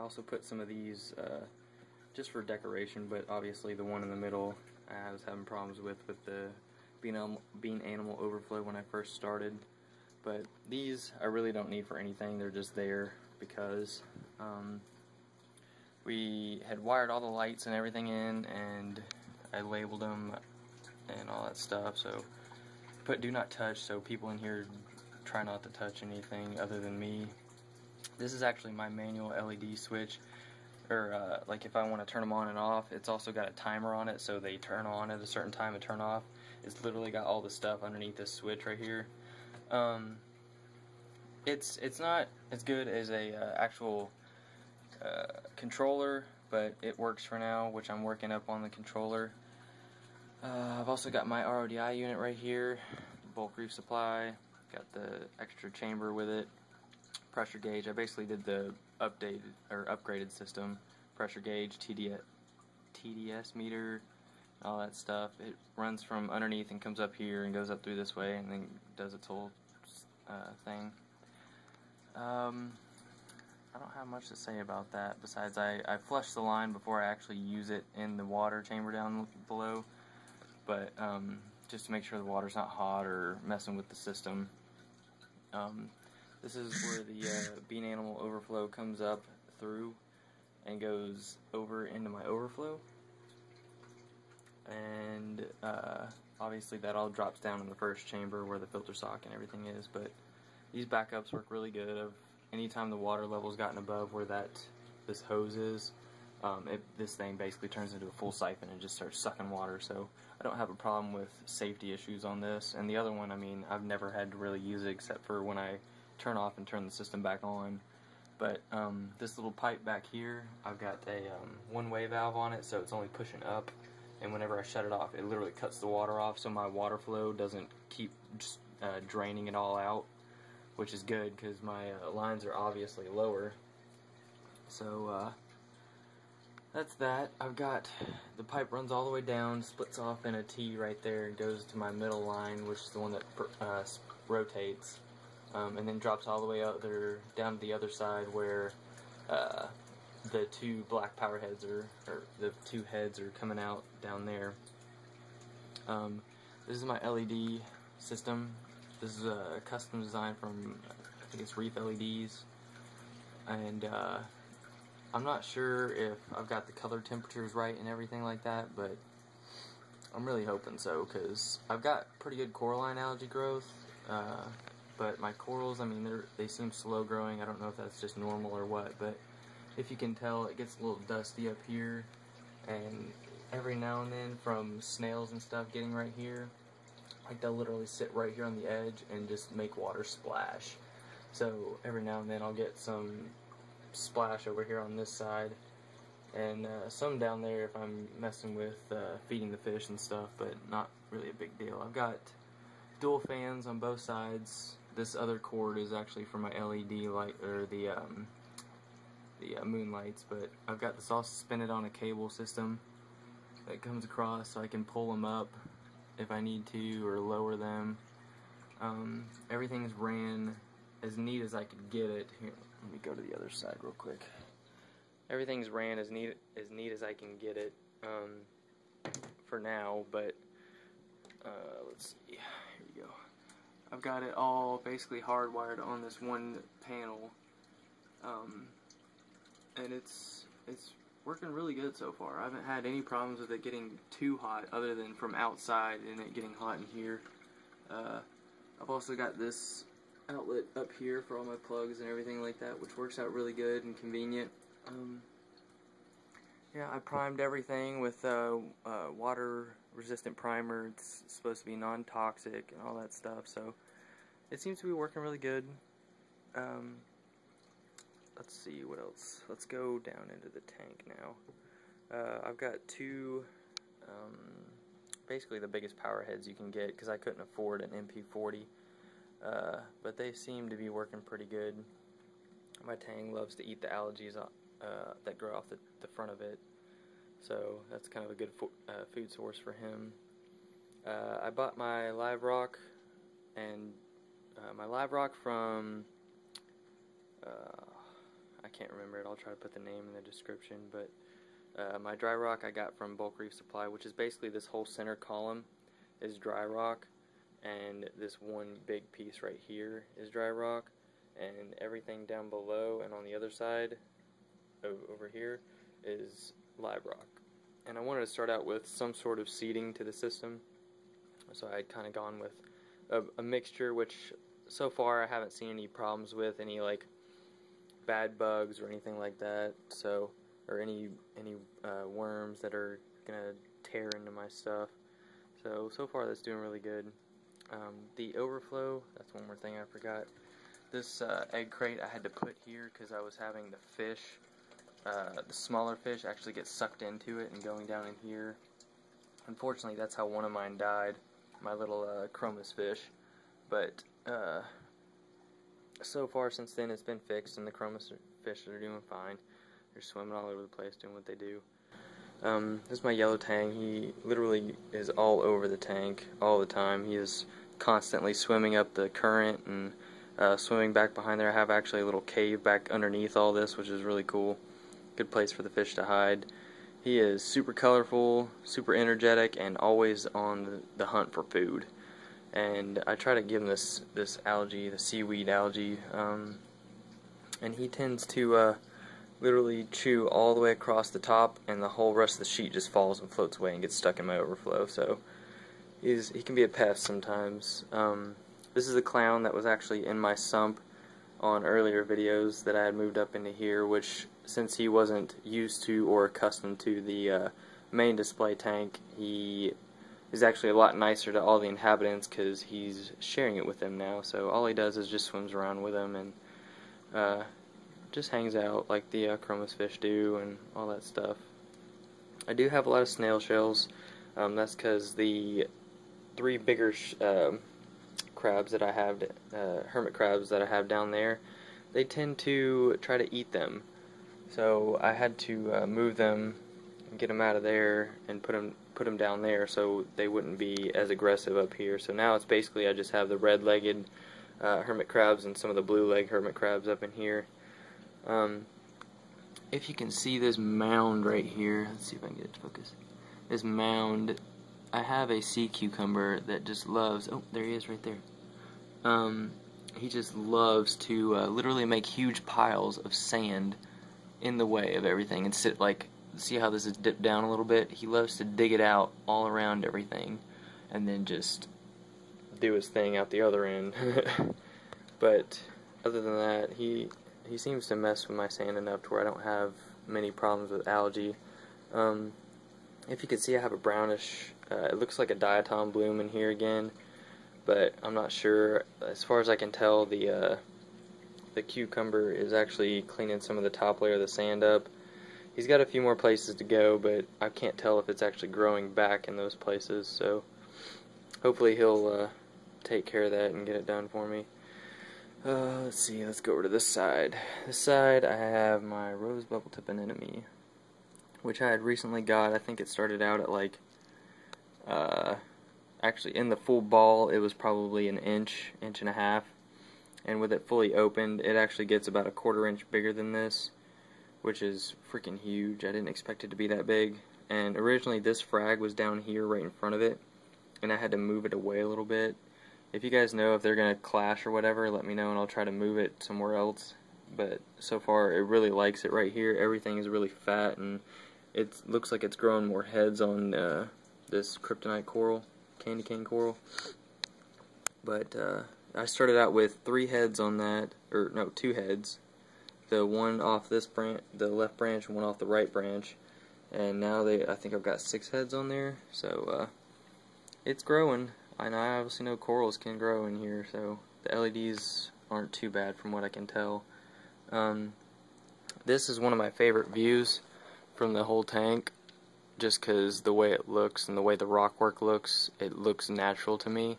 also put some of these just for decoration, but obviously the one in the middle I was having problems with the bean animal overflow when I first started. But these I really don't need for anything. They're just there because we had wired all the lights and everything in, and I labeled them and all that stuff. So put do not touch, so people in here try not to touch anything other than me. This is actually my manual LED switch, or like if I want to turn them on and off, it's also got a timer on it, so they turn on at a certain time and turn off. It's literally got all the stuff underneath this switch right here. It's not as good as a actual controller, but it works for now, which I'm working up on the controller. I've also got my RODI unit right here, bulk reef supply, got the extra chamber with it, pressure gauge. I basically did the upgraded system, pressure gauge, TDS meter, all that stuff. It runs from underneath and comes up here and goes up through this way and then does its whole thing. I don't have much to say about that besides I flush the line before I actually use it in the water chamber down below, but just to make sure the water's not hot or messing with the system. This is where the bean animal overflow comes up through and goes over into my overflow, and obviously that all drops down in the first chamber where the filter sock and everything is. But these backups work really good. Anytime the water level's gotten above where this hose is, this thing basically turns into a full siphon and just starts sucking water. So I don't have a problem with safety issues on this. And the other one, I mean, I've never had to really use it except for when I turn off and turn the system back on. But this little pipe back here, I've got a one-way valve on it, so it's only pushing up. And whenever I shut it off, it literally cuts the water off, so my water flow doesn't keep just draining it all out, which is good because my lines are obviously lower. So that's that. I've got the pipe runs all the way down, splits off in a T right there, and goes to my middle line, which is the one that rotates, and then drops all the way out there down to the other side where the two black power heads or the two heads are coming out down there. This is my LED system. This is a custom design from, I think it's Reef LEDs, and I'm not sure if I've got the color temperatures right and everything like that, but I'm really hoping so, because I've got pretty good coralline algae growth, but my corals, I mean, they seem slow growing. I don't know if that's just normal or what, but if you can tell, it gets a little dusty up here, and every now and then from snails and stuff getting right here, like they'll literally sit right here on the edge and just make water splash. So every now and then I'll get some splash over here on this side, and some down there if I'm messing with feeding the fish and stuff, but not really a big deal. I've got dual fans on both sides. This other cord is actually for my LED light, or the moonlights, but I've got this all suspended on a cable system that comes across, so I can pull them up if I need to, or lower them. Everything's ran as neat as I could get it. Here, let me go to the other side real quick. Everything's ran as neat as I can get it for now, but let's see. Here we go. I've got it all basically hardwired on this one panel, and it's working really good so far. I haven't had any problems with it getting too hot, other than from outside and it getting hot in here. I've also got this outlet up here for all my plugs and everything like that, which works out really good and convenient. Yeah, I primed everything with water resistant primer. It's supposed to be non-toxic and all that stuff, so it seems to be working really good. Let's see what else. Let's go down into the tank now. I've got two, basically the biggest power heads you can get, because I couldn't afford an MP40, but they seem to be working pretty good. My tang loves to eat the algae that grow off the front of it, so that's kind of a good food source for him. I bought my live rock, and my live rock from I can't remember it. I'll try to put the name in the description. But my dry rock I got from Bulk Reef Supply, which is basically this whole center column is dry rock, and this one big piece right here is dry rock, and everything down below and on the other side over here is live rock. And I wanted to start out with some sort of seeding to the system, so I had kind of gone with a mixture, which so far I haven't seen any problems with, any like bad bugs or anything like that, so, or any worms that are gonna tear into my stuff. So far that's doing really good. The Overflow, that's one more thing I forgot. This egg crate I had to put here because I was having the fish, the smaller fish, actually get sucked into it and going down in here. Unfortunately, that's how one of mine died, my little chromis fish. But so far since then it's been fixed, and the chromis fish are doing fine. They're swimming all over the place doing what they do. This is my yellow tang. He literally is all over the tank all the time. He is constantly swimming up the current and swimming back behind there. I have actually a little cave back underneath all this, which is really cool. Good place for the fish to hide. He is super colorful, super energetic, and always on the hunt for food. And I try to give him this algae, the seaweed algae, and he tends to literally chew all the way across the top, and the whole rest of the sheet just falls and floats away and gets stuck in my overflow. So he can be a pest sometimes. This is a clown that was actually in my sump on earlier videos that I had moved up into here, which, since he wasn't used to or accustomed to the main display tank, he is actually a lot nicer to all the inhabitants because he's sharing it with them now. So all he does is just swims around with them and just hangs out like the chromis fish do and all that stuff. I do have a lot of snail shells. That's because the 3 bigger crabs that I have, hermit crabs that I have down there, they tend to try to eat them. So I had to move them and get them out of there and put them down there so they wouldn't be as aggressive up here. So now it's basically I just have the red-legged hermit crabs and some of the blue-legged hermit crabs up in here. If you can see this mound right here, let's see if I can get it to focus. This mound, I have a sea cucumber that just loves, oh, there he is right there. He just loves to literally make huge piles of sand in the way of everything and sit like, see how this is dipped down a little bit? He loves to dig it out all around everything and then just do his thing out the other end. But other than that, he seems to mess with my sand enough to where I don't have many problems with algae. If you can see, I have a brownish, it looks like a diatom bloom in here again, but I'm not sure. As far as I can tell, the cucumber is actually cleaning some of the top layer of the sand up. He's got a few more places to go, but I can't tell if it's actually growing back in those places, so hopefully he'll take care of that and get it done for me. Let's see, let's go over to this side. This side, I have my rose bubble tip anemone, which I had recently got. I think it started out at like, actually in the full ball, it was probably an inch, inch and a half. And with it fully opened, it actually gets about a 1/4 inch bigger than this, which is freaking huge. I didn't expect it to be that big. And originally this frag was down here right in front of it, and I had to move it away a little bit. If you guys know if they're going to clash or whatever, let me know and I'll try to move it somewhere else. But so far it really likes it right here. Everything is really fat, and it looks like it's growing more heads on this kryptonite coral, candy cane coral. But I started out with 3 heads on that, or no, 2 heads. The one off this branch, the left branch, and one off the right branch. And now I think I've got 6 heads on there. So it's growing. And I obviously know corals can grow in here, so the LEDs aren't too bad from what I can tell. This is one of my favorite views from the whole tank, just because the way it looks and the way the rock work looks, it looks natural to me.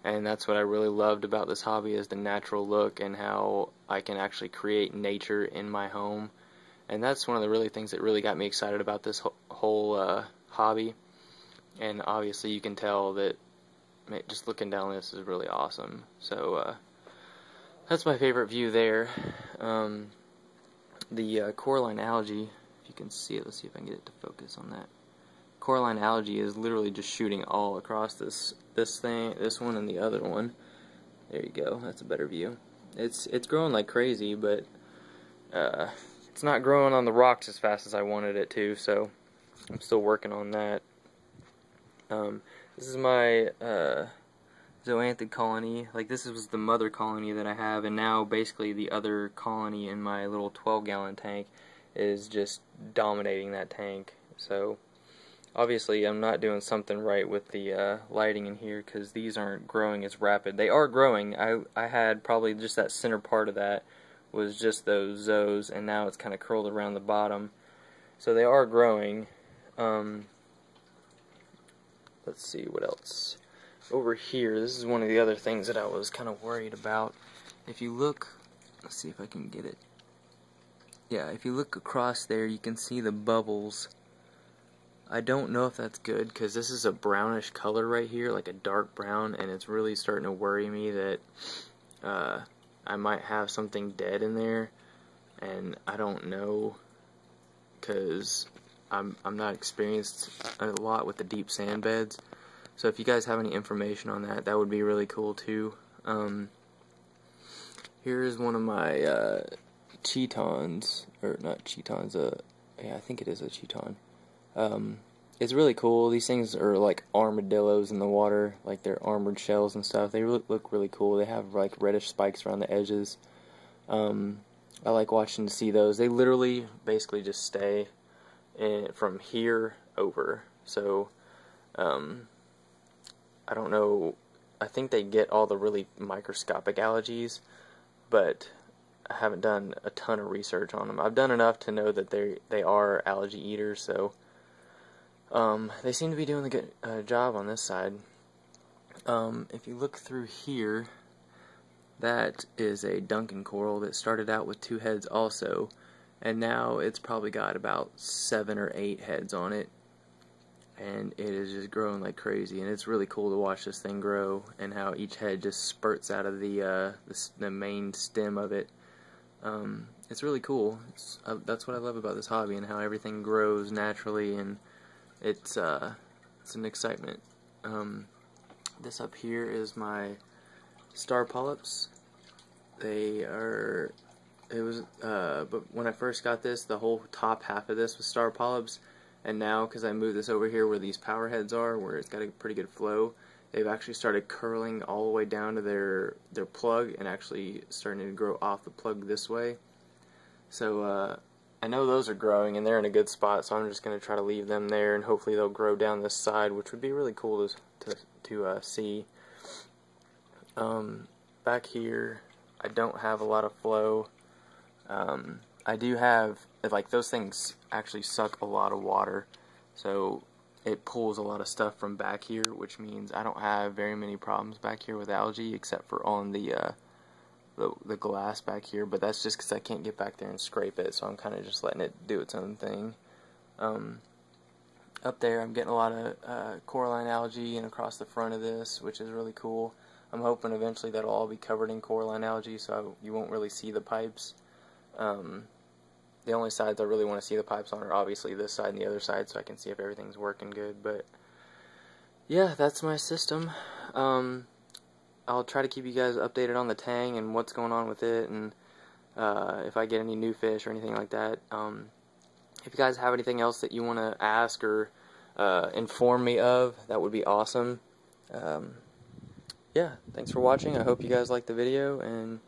And that's what I really loved about this hobby, is the natural look and how I can actually create nature in my home. And that's one of the really things that really got me excited about this whole hobby. And obviously you can tell that just looking down this is really awesome. So that's my favorite view there. the coralline algae, if you can see it, let's see if I can get it to focus on that. Coralline algae is literally just shooting all across this one and the other one. There you go, that's a better view. It's growing like crazy, but it's not growing on the rocks as fast as I wanted it to, so I'm still working on that. This is my zoanthid colony. Like, this was the mother colony that I have, and now basically the other colony in my little 12-gallon tank is just dominating that tank. So obviously I'm not doing something right with the lighting in here, because these aren't growing as rapid. They are growing. I had probably just that center part of that was just those zoes, and now it's kind of curled around the bottom. So they are growing. Let's see what else. Over here, this is one of the other things that I was kind of worried about. If you look, let's see if I can get it. Yeah, if you look across there, you can see the bubbles. I don't know if that's good, because this is a brownish color right here, like a dark brown, and it's really starting to worry me that I might have something dead in there, and I don't know, because I'm not experienced a lot with the deep sand beds. So if you guys have any information on that, that would be really cool too. Here is one of my chitons, or not chitons, yeah, I think it is a chiton. It's really cool. These things are like armadillos in the water, like they're armored shells and stuff. They look really cool. They have like reddish spikes around the edges. I like watching to see those. They literally basically just stay from here over. So I don't know, I think they get all the really microscopic algae, but I haven't done a ton of research on them. I've done enough to know that they are algae eaters, so they seem to be doing a good job on this side. If you look through here, that is a Duncan coral that started out with 2 heads also, and now it's probably got about 7 or 8 heads on it, and it is just growing like crazy. And it's really cool to watch this thing grow, and how each head just spurts out of the main stem of it. It's really cool. That's what I love about this hobby, and how everything grows naturally, and it's an excitement. This up here is my star polyps. But when I first got this, the whole top half of this was star polyps, and now, because I moved this over here where these Powerheads are, where it's got a pretty good flow, they've actually started curling all the way down to their plug, and actually starting to grow off the plug this way. So I know those are growing, and they're in a good spot, so I'm just going to try to leave them there, and hopefully they'll grow down this side, which would be really cool to see. Back here, I don't have a lot of flow. I do have, like, those things actually suck a lot of water, so it pulls a lot of stuff from back here, which means I don't have very many problems back here with algae, except for on the glass back here, but that's just because I can't get back there and scrape it, so I'm kind of just letting it do its own thing. Up there, I'm getting a lot of coralline algae and across the front of this, which is really cool. I'm hoping eventually that'll all be covered in coralline algae, so you won't really see the pipes. The only sides I really want to see the pipes on are obviously this side and the other side, so I can see if everything's working good. But yeah, that's my system. I'll try to keep you guys updated on the tang and what's going on with it, and if I get any new fish or anything like that. If you guys have anything else that you want to ask or inform me of, that would be awesome. Yeah, thanks for watching. I hope you guys liked the video, and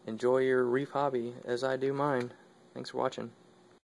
enjoy your reef hobby as I do mine. Thanks for watching.